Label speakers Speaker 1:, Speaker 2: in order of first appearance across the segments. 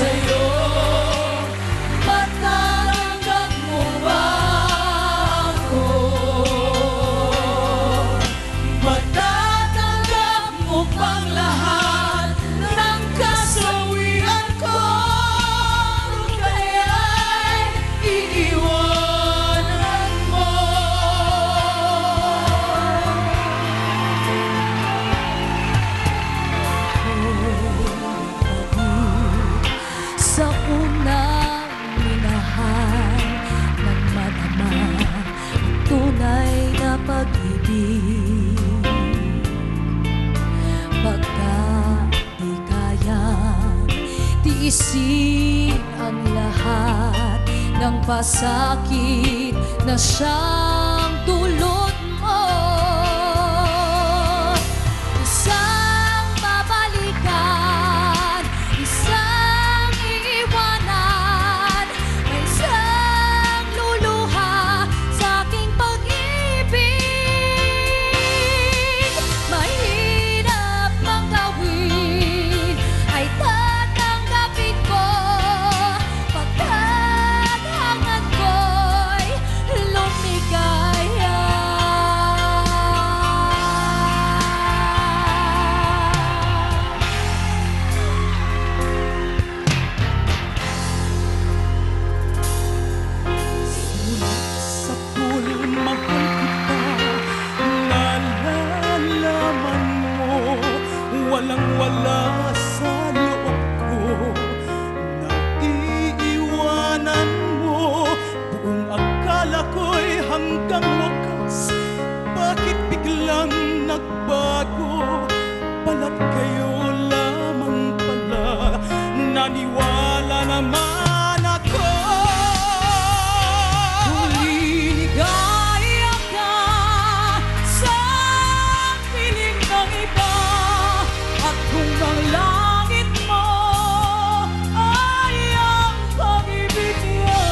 Speaker 1: sa'yo. Matatanggap mo ba ako? Matatanggap mo bang lahat ng kasawian ko? Kung kaya'y iiwanan mo. Sa unang minahal ng madama tunay na pag-ibig, pagka di kayang tiisin ang lahat ng pasakit na siyang dulot mo. Isang babalikan, isang iiwanan, may isang luluha sa aking pag-ibig. Mahirap mang gawin ay tatanggapin ko, pagkat hangad ko'y lumigaya.
Speaker 2: Sa pulmang kita, nalalaman mo, walang-wala sa loob ko, naiiwanan mo. Buong akala ko'y hanggang wakas, bakit biglang nagbago? Balat kayo lamang pala, naniwala naman ako.
Speaker 1: Ligaya ka sa piling ng iba, at kung ang langit mo ay ang pag-ibig niya,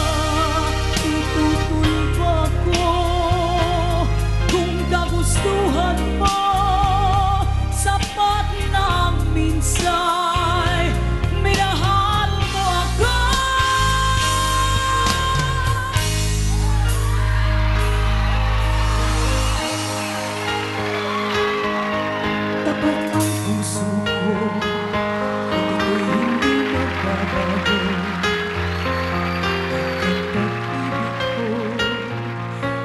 Speaker 1: itutuloy ko ako. Kung kagustuhan mo, sapat na minsan minahal mo ako. Tapat ang puso ko, at ito'y hindi magbabago. Ang pag-ibig ko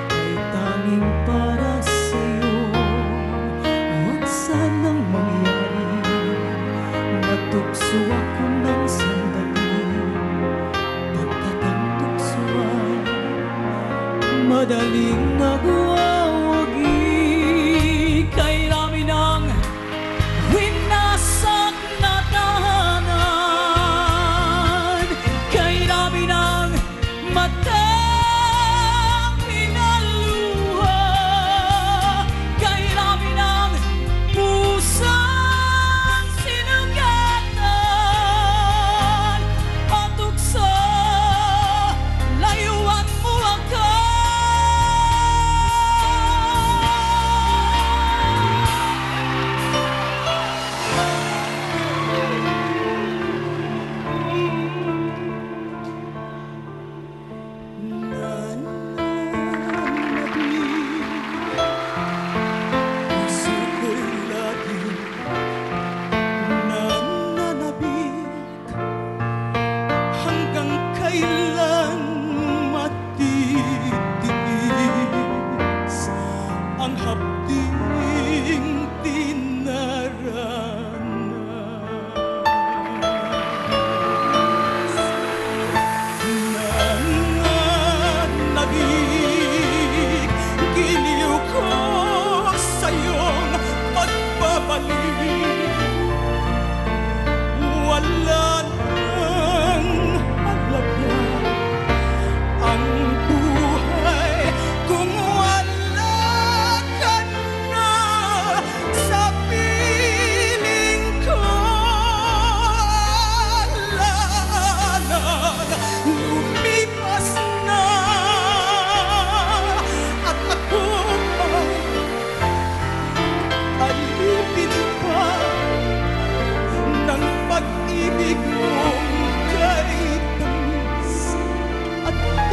Speaker 1: ay tanging para sa'yo. Huwag sanang mangyari, matukso ako ng sandali, pagkat ang tukso ay madaling nagwawagi. Kay dami ng winasak na tahanan, kay dami ng matang pinaluha, kay dami ng pusang sinugatan, o tukso, layuan mo ako.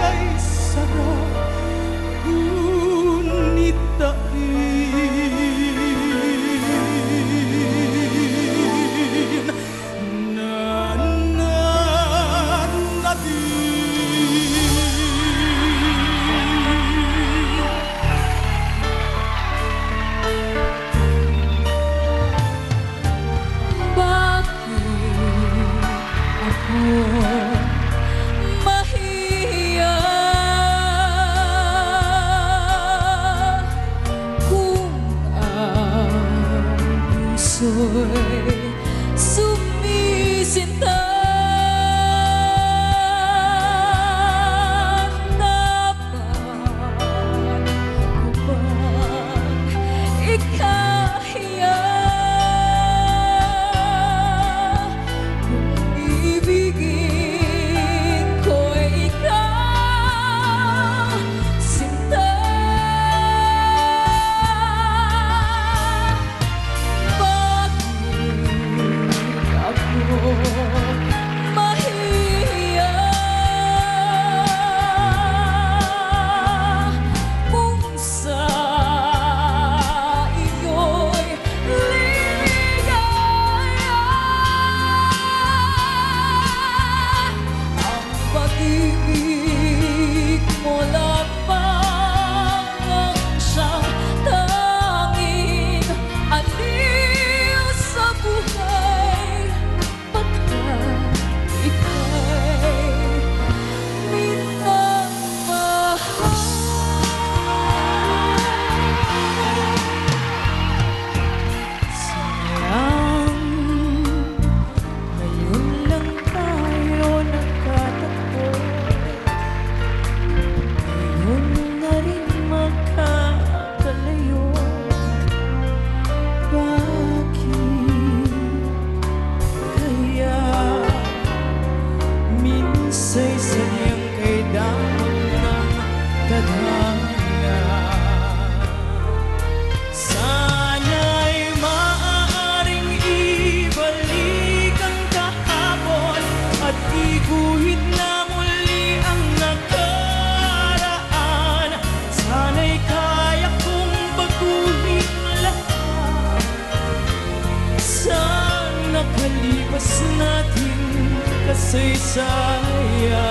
Speaker 2: kay sarap, ngunit tain na natin.
Speaker 1: Mahiya kung ang puso'y sumisinta. Dapat ko bang ikahiya kung ibigin ko ikaw, sinta? Bakit ako mahiya kung sa iyo'y ligaya? Ang pag-ibig mo lamang ang siyang tanging aliw sa buhay, pagkat ika'y minamahal. Sayang, ngayon lang tayo nagkatagpo. Ngayon na rin magkakalayo. Bakit kaya minsa'y sadyang kay damang ng tadhana? Sana'y maaaring ibalik ang kahapon at iguhit na muli ang nakaraan. Sana'y kaya kong baguhin lahat sa nakalipas nating kasaysayan.